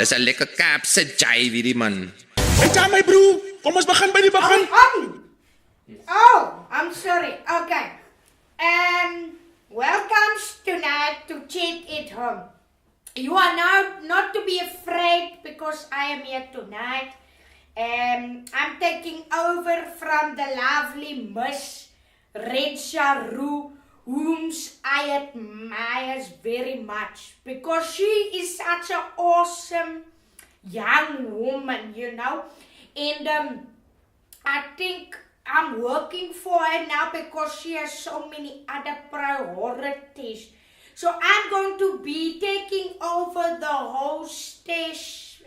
Dis 'n lekker Kaapse jive die man. Ja, my broer, kom ons begin by die begin. Oh, I'm sorry. Okay. Welcome tonight to Chat at Home. You are now not to be afraid because I am here tonight. I'm taking over from the lovely Miss Red Sharu, whom I admire very much because she is such an awesome young woman, you know. And I think I'm working for her now because she has so many other priorities. So I'm going to be taking over the hostess,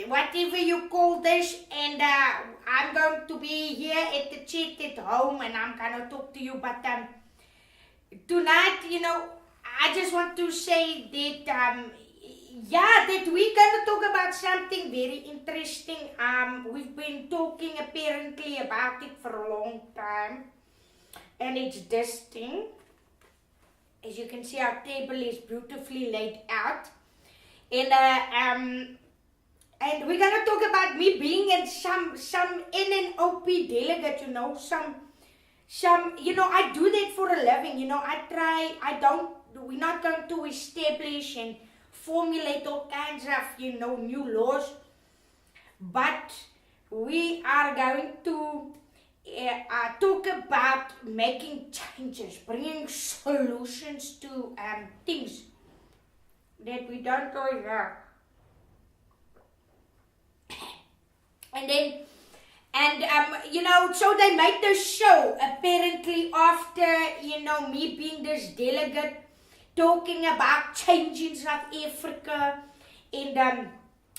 whatever you call this, and I'm going to be here at the Chat at Home, and I'm going to talk to you. But tonight, you know, I just want to say that that we're going to talk about something very interesting. We've been talking apparently about it for a long time, and it's this thing. As you can see, our table is beautifully laid out, and we're going to talk about me being in some NNOP delegate, you know, some, you know, I do that for a living, you know, we're not going to establish and formulate all kinds of, you know, new laws, but we are going to talk about making changes, bringing solutions to things that we don't know here. And you know, so they made the show apparently after, you know, me being this delegate talking about change in South Africa, and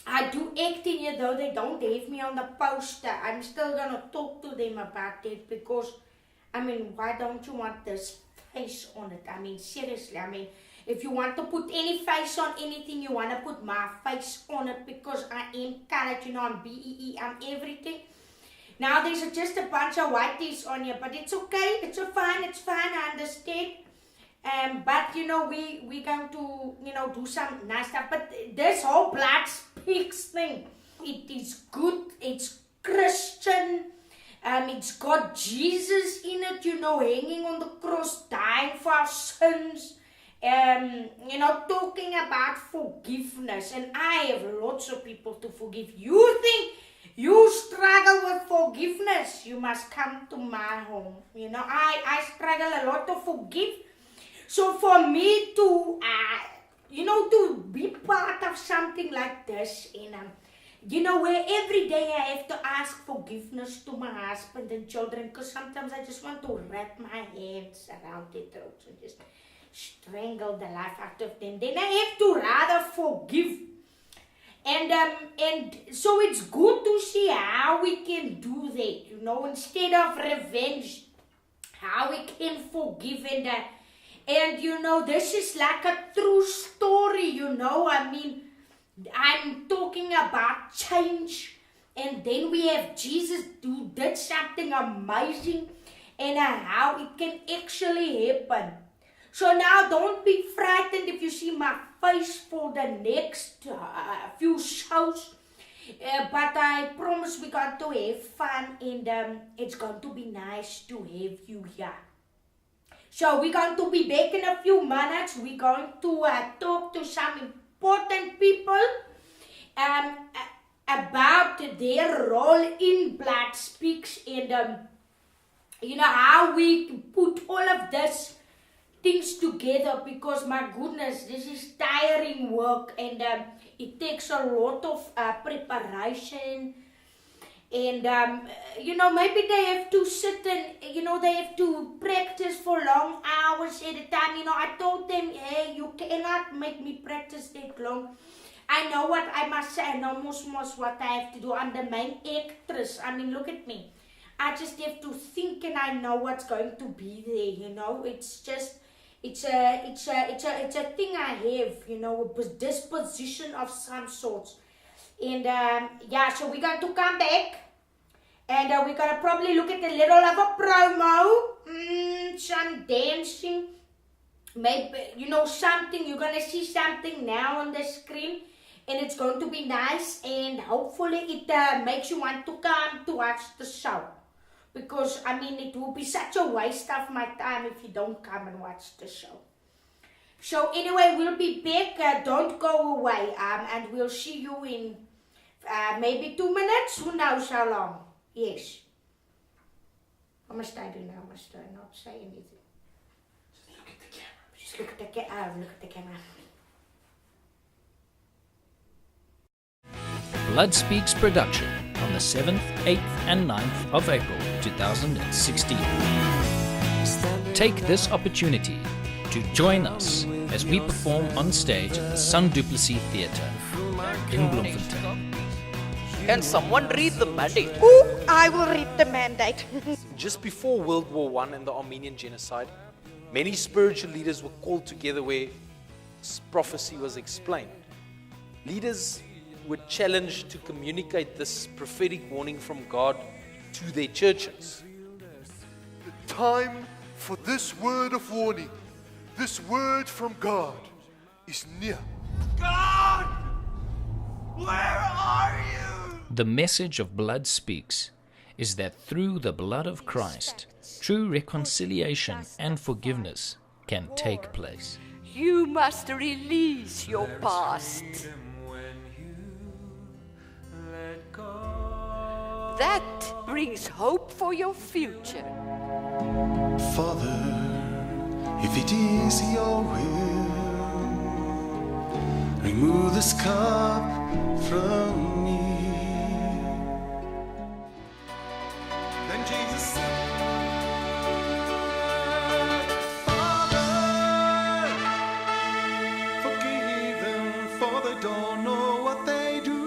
I do acting here, though they don't have me on the poster. I'm still gonna talk to them about it because, I mean, why don't you want this face on it? I mean, seriously, I mean, if you want to put any face on anything, you want to put my face on it because I am colored, you know, I'm BEE, I'm everything. Now there's just a bunch of whiteys on here, but it's okay, it's fine, I understand. But you know, we're going to, you know, do some nice stuff. But this whole Blood Speaks thing, it is good, it's Christian, it's got Jesus in it, you know, hanging on the cross, dying for our sins, you know, talking about forgiveness. And I have lots of people to forgive. You think you struggle with forgiveness, you must come to my home. You know, I struggle a lot to forgive. So for me to, you know, to be part of something like this, and you know, where every day I have to ask forgiveness to my husband and children, because sometimes I just want to wrap my hands around their throats and just strangle the life out of them. Then I have to rather forgive. And so it's good to see how we can do that, you know, instead of revenge, how we can forgive. And you know, this is like a true story, you know. I mean, I'm talking about change, and then we have Jesus who did something amazing, and how it can actually happen. So now don't be frightened if you see my face for the next few shows, but I promise we're going to have fun, and it's going to be nice to have you here. So we're going to be back in a few minutes. We're going to talk to some important people about their role in Blood Speaks, and you know, how we put all of this things together, because my goodness, this is tiring work, and it takes a lot of preparation. And, you know, maybe they have to sit and, you know, they have to practice for long hours at a time. You know, I told them, hey, you cannot make me practice that long. I know what I must say. I know most what I have to do. I'm the main actress. I mean, look at me. I just have to think, and I know what's going to be there, you know. It's just, it's a thing I have, you know, a disposition of some sorts. And yeah, so we're going to come back, and we're going to probably look at a little of a promo, some dancing, maybe, something, you're going to see something now on the screen, and it's going to be nice, and hopefully it makes you want to come to watch the show. Because, it will be such a waste of my time if you don't come and watch the show. So anyway, we'll be back. Don't go away. And we'll see you in maybe 2 minutes. Who knows how long? Yes. What must I do now? Must I not say anything? Just look at the camera. Look at the camera. Blood Speaks production on the 7th, 8th and 9th of April 2016. Take this opportunity to join us as we perform on stage at the Sun Duplessis Theatre in Bloemfontein. Can someone read the mandate? Ooh, I will read the mandate. Just before World War I and the Armenian genocide, many spiritual leaders were called together where prophecy was explained. Leaders were challenged to communicate this prophetic warning from God to their churches. The time for this word of warning, this word from God, is near. God! Where are you? The message of Blood Speaks is that through the blood of Christ, true reconciliation and forgiveness can take place. You must release your past. That brings hope for your future. Father, if it is your will, remove this cup from me. Then Jesus said, Father, forgive them, for they don't know what they do.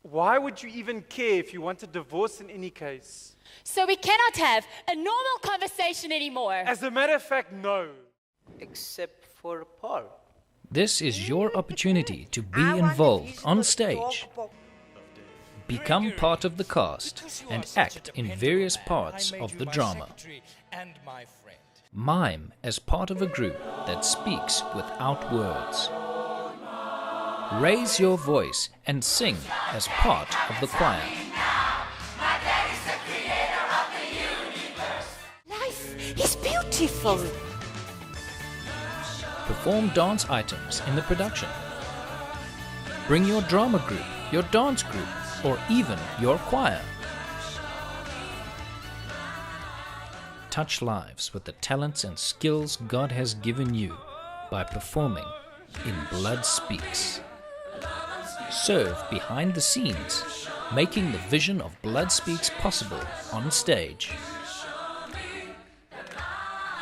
Why would you even care if you want a divorce in any case? So we cannot have a normal conversation anymore. As a matter of fact, no. Except for Paul. This is your opportunity to be involved on stage. Become part of the cast and act in various parts of the drama. Mime as part of a group that speaks without words. Raise your voice and sing as part of the choir. Life is beautiful. Perform dance items in the production. Bring your drama group, your dance group, or even your choir. Touch lives with the talents and skills God has given you by performing in Blood Speaks. Serve behind the scenes, making the vision of Blood Speaks possible on stage.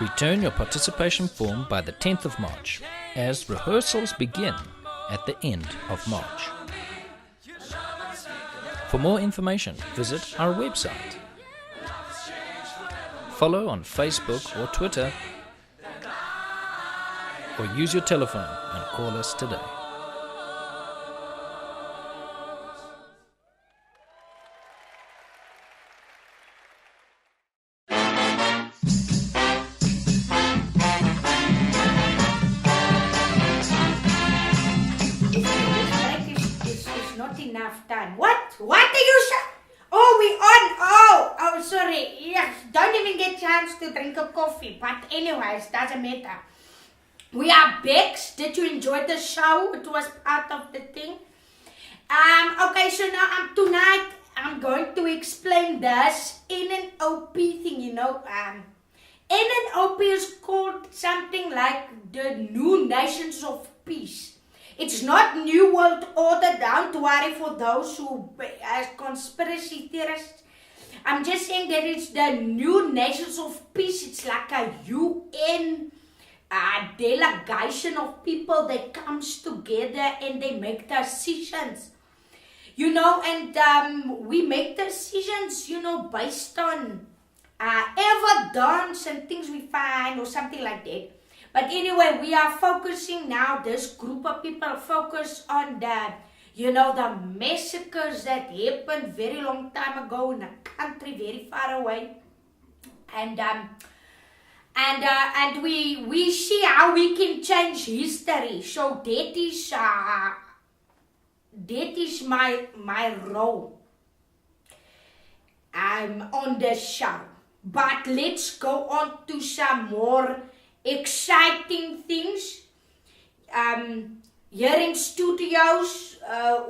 Return your participation form by the 10th of March, as rehearsals begin at the end of March. For more information, visit our website. Follow on Facebook or Twitter, or use your telephone and call us today. Enough time. What are you saying? Oh, we on. Oh, sorry. Yes, don't even get a chance to drink a coffee. But anyways, doesn't matter. We are back. Did you enjoy the show? It was part of the thing. Okay, so now tonight I'm going to explain this NNOP thing, NNOP is called something like the New Nations of Peace. It's not New World Order, don't worry for those who are conspiracy theorists. I'm just saying that it's the New Nations of Peace. It's like a UN delegation of people that comes together and they make decisions. And we make decisions, based on ever dance and things we find or something like that. But anyway, we are focusing now, this group of people focus on the massacres that happened very long time ago in a country very far away. And we see how we can change history. So that is my role on the show. But let's go on to some more exciting things. Here in studios,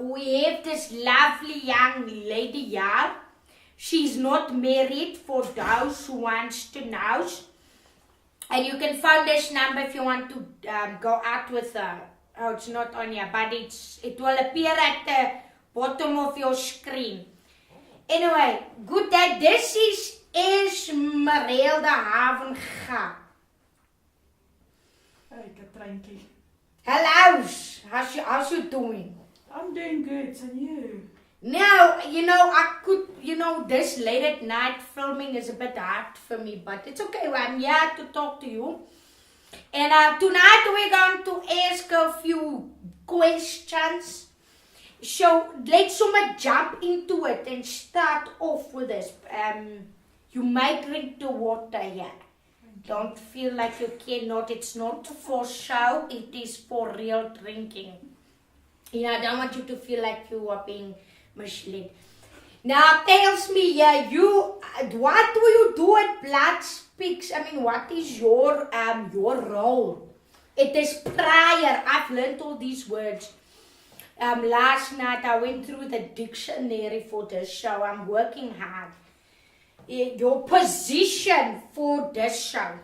we have this lovely young lady here. She's not married, for those who wants to know. And you can phone this number if you want to go out with her. Oh, it's not on here, but it will appear at the bottom of your screen. Anyway, good day. This is Esmeralda Havenga. Hey, Katrienjie. Hello, how's you doing? I'm doing good, and you? Now, this late at night filming is a bit hard for me, but it's okay. I'm here to talk to you. And tonight we're going to ask a few questions. So let's jump into it and start off with this. You might drink the water here. Don't feel like you cannot. It's not for show. It is for real drinking. I don't want you to feel like you are being misled. Now, tells me, what do you do at Blood Speaks? I mean, what is your role? It is prayer. I've learned all these words. Last night I went through the dictionary for this show. I'm working hard. Your position for this show?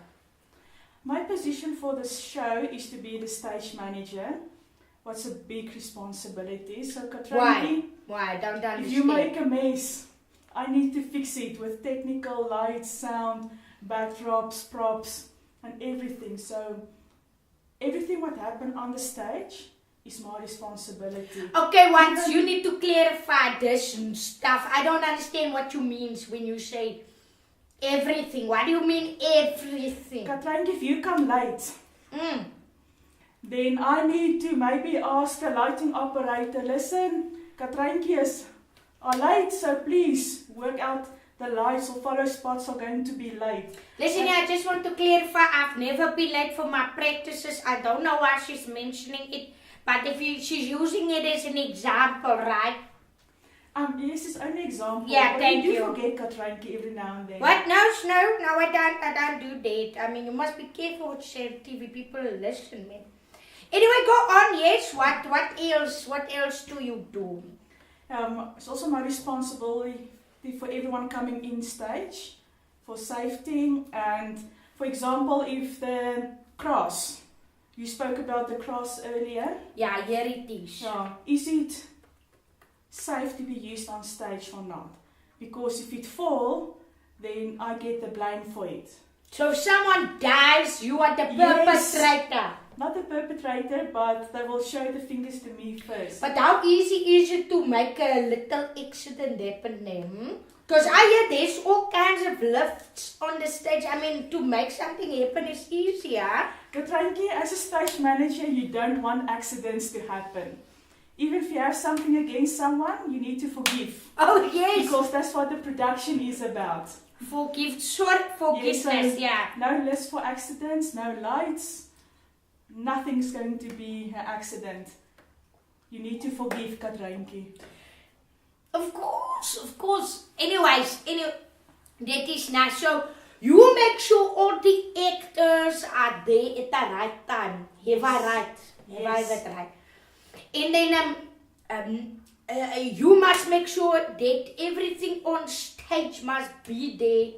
My position for this show is to be the stage manager. What's a big responsibility? So, Katrienjie, Why? Don't understand. If you make a mess, I need to fix it with technical, lights, sound, backdrops, props, and everything. So, everything what happened on the stage is my responsibility. Okay, once you need to clarify this stuff. I don't understand what you mean when you say everything. What do you mean everything? Katrienjie, if you come late, then I need to maybe ask the lighting operator, listen, Katrienjie are late, so please work out the lights or follow spots are going to be late. Listen, I just want to clarify, I've never been late for my practices. I don't know why she's mentioning it. But she's using it as an example, right? Yes, it's only an example. Yeah, thank you. You forget Katrienjie every now and then. What? No, I don't do that. I mean, you must be careful what you say on TV. People listen, man. Anyway, go on. Yes. What else do you do? It's also my responsibility for everyone coming in stage, for safety, and for example, if the cross. You spoke about the cross earlier. Yeah, here it is. Yeah. Is it safe to be used on stage or not? Because if it falls, then I get the blame for it. So if someone dies, you are the perpetrator? Yes. Not the perpetrator, but they will show the fingers to me first. But how easy is it to make a little accident happen there? Because I hear there's all kinds of lifts on the stage. I mean, to make something happen is easier. Katrienjie, as a stage manager, you don't want accidents to happen. Even if you have something against someone, you need to forgive. Oh, yes. Because that's what the production is about. Forgiveness, yeah. No list for accidents, no lights. Nothing's going to be an accident. You need to forgive, Katrienjie. Of course. Anyways, that is nice. So, you make sure all the actors are there at the right time. Have I right? Yes. Have I that right? And then, you must make sure that everything on stage must be there.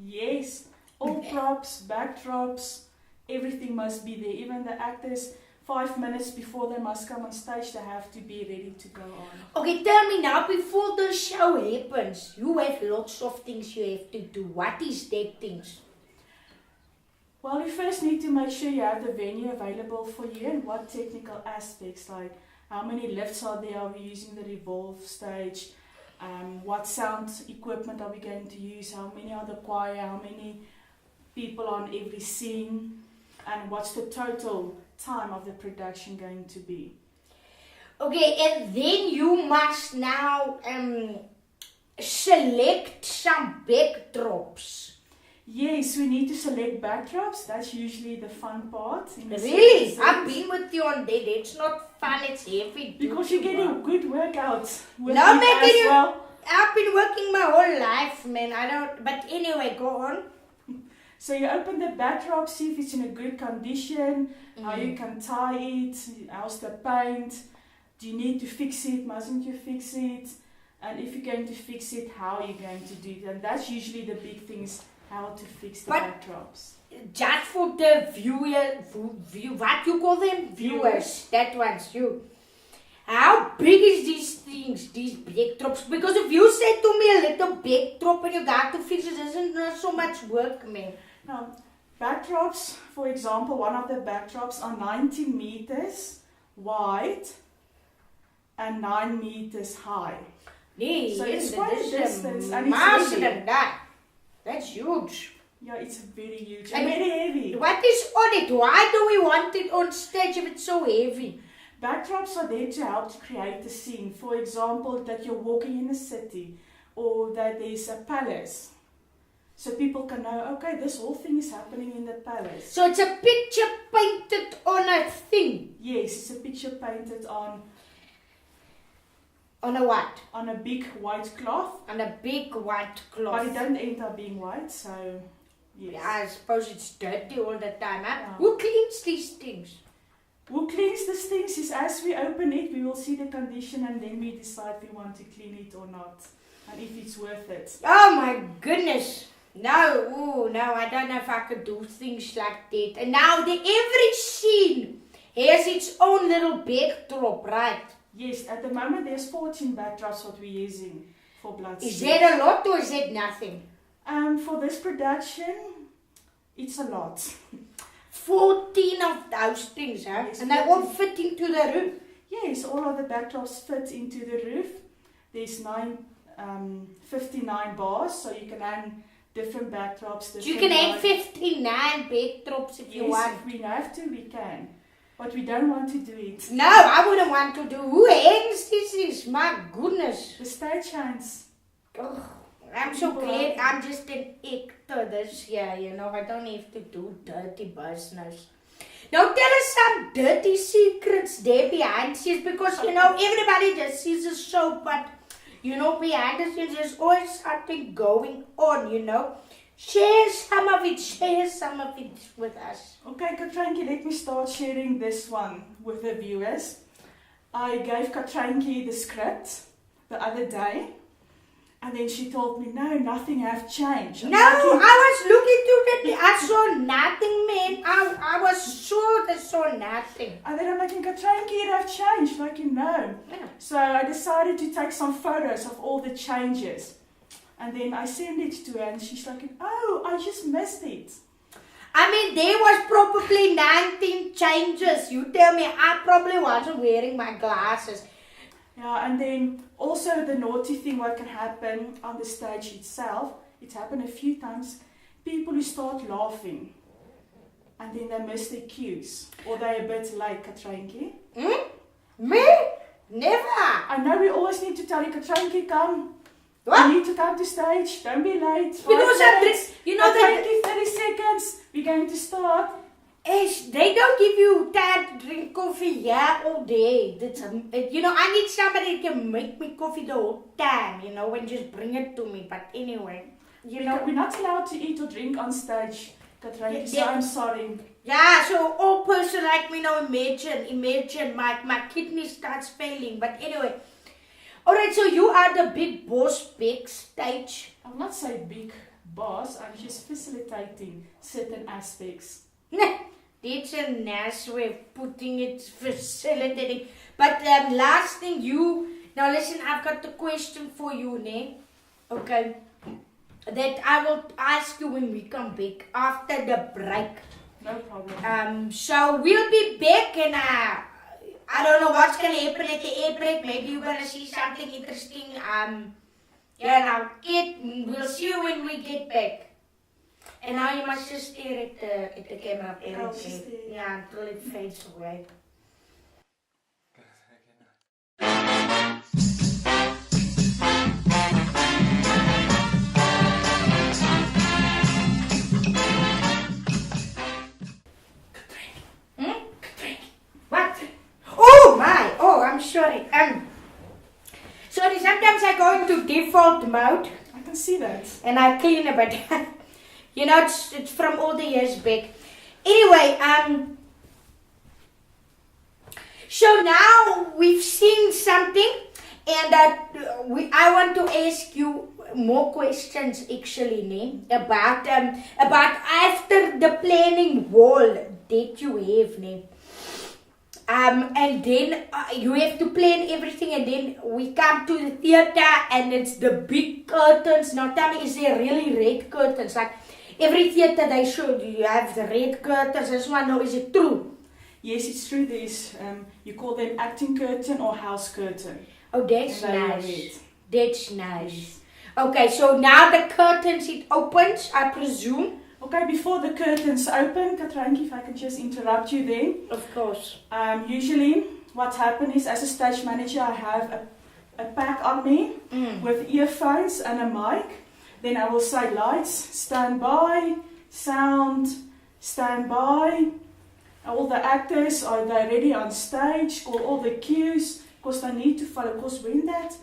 Yes. All props, backdrops, everything must be there. Even the actors, 5 minutes before they must come on stage, they have to be ready to go on. Okay, tell me now, before the show happens, you have lots of things you have to do. What is that things? Well, you first need to make sure you have the venue available for you and what technical aspects, like how many lifts are there, are we using the revolve stage, What sound equipment are we going to use? How many are the choir? How many people on every scene? And what's the total time of the production going to be? Okay, and then you must now select some backdrops. Yes, we need to select backdrops. That's usually the fun part. Really? I've been with you on that. It's not fun, it's heavy. Because you're getting good workouts. With No, it man, as well. I've been working my whole life, man. But anyway, go on. So you open the backdrop, see if it's in a good condition, how you can tie it, how's the paint, do you need to fix it, mustn't you fix it, and if you're going to fix it, how are you going to do it, and that's usually the big things, how to fix the backdrops. Just for the what you call them? Viewers, that one's you. How big is these things, these backdrops? Because if you say to me a little backdrop and you got to fix it, isn't not so much work, man. Now, backdrops, for example, one of the backdrops are 90 meters wide and 9 meters high. Nee, so it's quite a distance. And it's heavy. than that. That's huge. Yeah, it's very huge and very heavy. What is on it? Why do we want it on stage if it's so heavy? Backdrops are there to help to create the scene. For example, that you're walking in a city or that there's a palace. So people can know, okay, this whole thing is happening in the palace. So it's a picture painted on a thing? Yes, it's a picture painted on... On a what? On a big white cloth. On a big white cloth. But it doesn't end up being white, so... Yes. Yeah, I suppose it's dirty all the time. Huh? Yeah. Who cleans these things? Who cleans these things is as we open it, we will see the condition and then we decide if we want to clean it or not. And if it's worth it. Oh my goodness. No, I don't know if I could do things like that. And now every scene has its own little backdrop, right? Yes, at the moment there's 14 backdrops what we're using for Blood Speaks. Is that a lot or is that nothing? For this production, it's a lot. 14 of those things, huh? Yes, and they all fit into the roof? Yes, all of the backdrops fit into the roof. There's 59 bars, so you can hang different backdrops. You can hang 59 backdrops if you want. If we have to, we can. But we don't want to do it. No, I wouldn't want to do. Who hangs these things? My goodness. The stage hands. Oh, I'm so glad I'm just an actor this year, you know. I don't have to do dirty business. Now tell us some dirty secrets there behind the scenes, because, you know, everybody just sees the show, but, you know, behind the scenes there's always something going on, you know. Share some of it with us. Okay, Katrienjie, let me start sharing this one with the viewers. I gave Katrienjie the script the other day, and then she told me, no, nothing have changed. I was looking through that, I saw nothing, man. I was sure I saw nothing. And then I'm like, Katrienjie, it have changed. Like, you know. Yeah. So I decided to take some photos of all the changes. And then I sent it to her and she's like, oh, I just missed it. I mean, there was probably 19 changes. You tell me, I probably wasn't wearing my glasses. Yeah, and then also the naughty thing what can happen on the stage itself, it's happened a few times, people who start laughing and then they miss their cues or they're a bit late, Katrienjie. Me? Never. I know we always need to tell you, Katrienjie, come. What? You need to come to stage. Don't be late. Because you know that 30 seconds. We're going to start. They don't give you time to drink coffee here all day. You know, I need somebody that can make me coffee the whole time, you know, and just bring it to me. But anyway, you know. We're not allowed to eat or drink on stage, Katrienjie, so I'm sorry. Yeah, so all person like me now, imagine my kidney starts failing. But anyway. Alright, so you are the big boss backstage. I will not say big boss, I'm just facilitating certain aspects. That's a nice way of putting it, facilitating. But last thing now listen, I've got the question for you, ne? Okay. That I will ask you when we come back after the break. No problem. So we'll be back and I don't know what's going to happen at the air break. Maybe you're going to see something interesting. Yeah, now, we'll see you when we get back. And now you must just stare at the camera apparently. Yeah, until it fades away. What? Oh my! Oh, I'm sorry. Sorry, sometimes I go into default mode. I can see that. And I clean a bit. You know, it's from all the years back. Anyway, so now we've seen something, and I want to ask you more questions actually, about after the planning wall that you have, and then you have to plan everything, and then we come to the theater and it's the big curtains. Now tell me, is there really red curtains? Like every theater they show you have the red curtains. I just want to know, is it true? Yes, it's true. There's you call them acting curtain or house curtain. Oh, that's nice. That's nice. Okay, so now the curtains, it opens, I presume. Okay, before the curtains open, Katrienjie, if I can just interrupt you there. Of course. Usually what happens is, as a stage manager, I have a pack on me with earphones and a mic. Then I will say lights, stand by, sound, stand by. All the actors, are they ready on stage? Call all the cues, because they need to follow. Because when that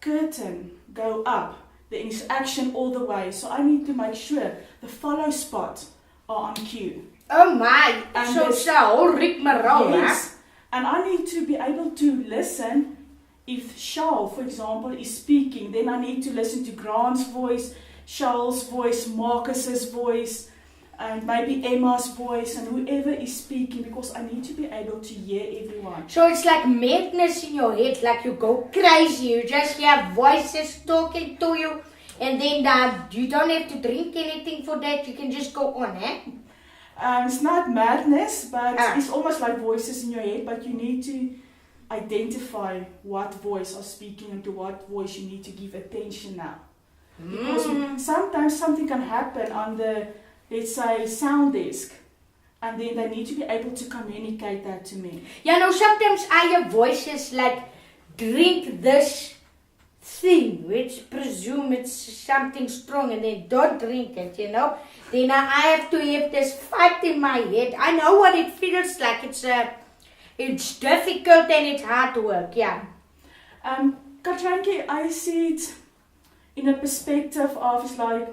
curtain go up, there is action all the way. So I need to make sure the follow spot are on cue. Oh my! And so it's a whole rigmarole, yes. And I need to be able to listen. If Charles, for example, is speaking, then I need to listen to Grant's voice, Charles' voice, Marcus's voice, and maybe Emma's voice, and whoever is speaking, because I need to be able to hear everyone. So it's like madness in your head, like you go crazy, you just hear voices talking to you, and then you don't have to drink anything for that, you can just go on, eh? It's not madness, but it's almost like voices in your head, but you need to identify what voice are speaking and to what voice you need to give attention now. Because sometimes something can happen on the, let's say, sound desk, and then they need to be able to communicate that to me. Yeah, no, sometimes I hear voices like, drink this thing, which presume it's something strong, and then don't drink it, you know. Then I have to have this fight in my head. I know what it feels like. It's difficult and it's hard work, yeah. Katrienjie, I see it in a perspective of, it's like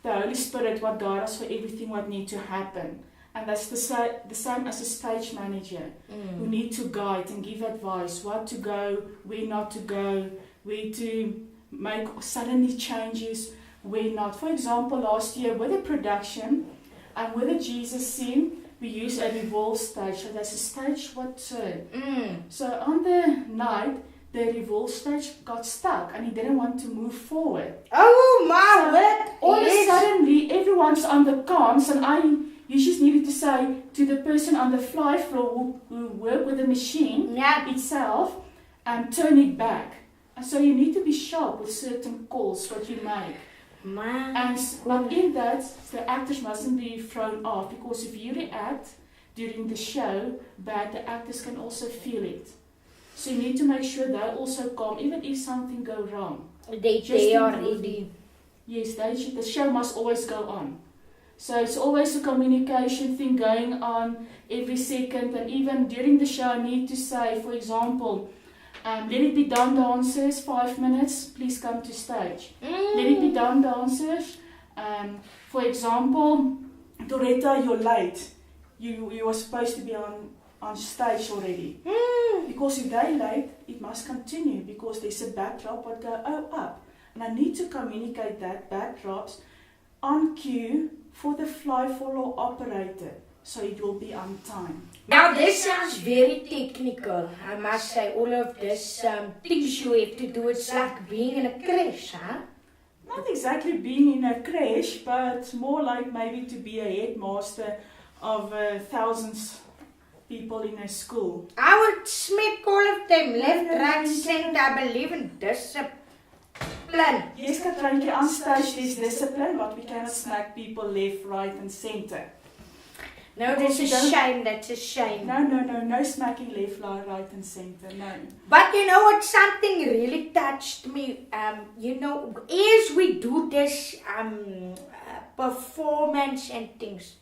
the Holy Spirit, what guides us for everything what needs to happen. And that's the same as a stage manager, who need to guide and give advice, what to go, where not to go, where to make suddenly changes, where not. For example, last year with the production and with the Jesus scene, we use a revolve stage, so there's a stage what turn. So on the night, the revolve stage got stuck and he didn't want to move forward. Oh my word! All of a sudden, everyone's on the comms, and you just needed to say to the person on the fly floor who work with the machine itself, and turn it back. And so you need to be sharp with certain calls what you make. But in that, the actors mustn't be thrown off, because if you react during the show bad, the actors can also feel it. So you need to make sure they're also calm, even if something go wrong. They are ready. Yes, the show must always go on. So it's always a communication thing going on every second, and even during the show I need to say, for example, let it be done, dancers, 5 minutes, please come to stage. Let it be done, dancers. For example, Doretta, you're late. You were supposed to be on stage already. Because if they're late, it must continue, because there's a backdrop that go up. And I need to communicate that backdrops on cue for the fly follow operator, so it will be on time. Now this sounds very technical, I must say. All of this things you have to do, it's like being in a crash, huh? Not exactly being in a crash, but more like maybe to be a headmaster of thousands people in a school. I would smack all of them left, right, center. I believe in discipline. discipline. Yes, Katrienjie, on stage there's discipline, but we cannot smack people left, right, and center. No, that's a shame, that's a shame. No smacking left, right, and center, no. But you know what, something really touched me, as we do this performance and things,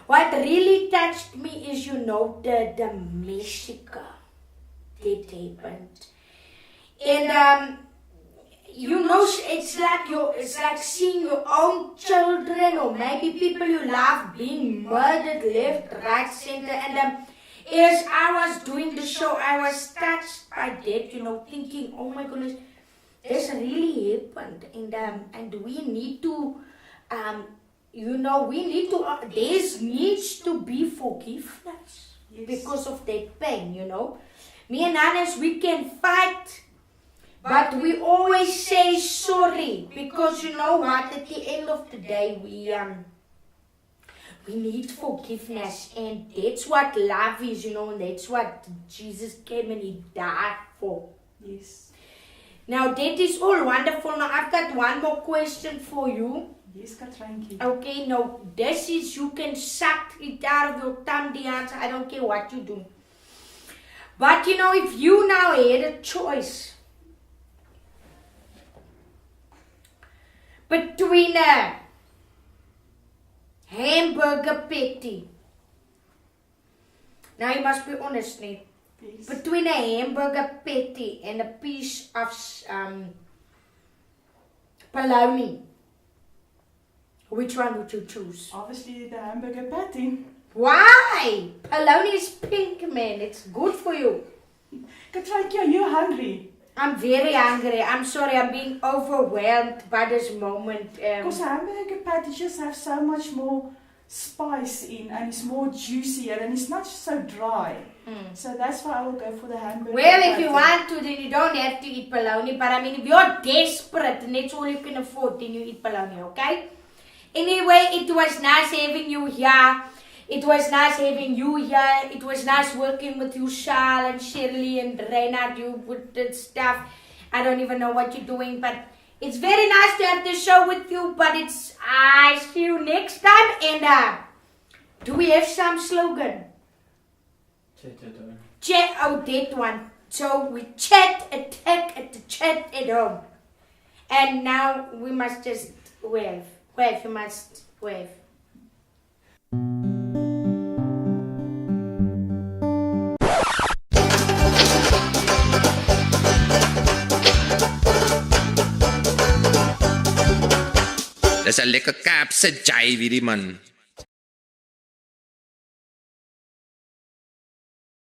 what really touched me is, the massacre that happened. And, it's like seeing your own children or maybe people you love being murdered left, right, center. And as I was doing the show, I was touched by that, thinking, oh my goodness, this really happened. And we need to, there needs to be forgiveness because of that pain, Me and Hannes, we can fight. But we always say sorry because you know what? At the end of the day, we need forgiveness, and that's what love is, and that's what Jesus came and He died for. Yes. Now that is all wonderful. Now I've got one more question for you. Yes, Katrienjie. Okay, now this is, you can suck it out of your thumb, the answer. I don't care what you do. But if you now had a choice between a hamburger patty. Now you must be honest, Nate. Between a hamburger patty and a piece of bologna, which one would you choose? Obviously the hamburger patty. Why? Bologna is pink, man. It's good for you. Katrienjie, are you hungry? I'm very hungry. I'm sorry, I'm being overwhelmed by this moment. Because hamburger patties just have so much more spice in, and it's more juicier, and it's not so dry. So that's why I will go for the hamburger patty. If you want to, then you don't have to eat bologna. But I mean, if you're desperate and that's all you can afford, then you eat bologna, okay? Anyway, it was nice having you here. It was nice having you here. It was nice working with you, Charles and Shirley and Reynard. You with the stuff. I don't even know what you're doing, but it's very nice to have this show with you. But I see you next time. And do we have some slogan? Chat, oh, that one. So we chat, attack at the chat at home. And now we must just wave. Wave, you must wave. Dis 'n lekker Kaapse jive hierdie man.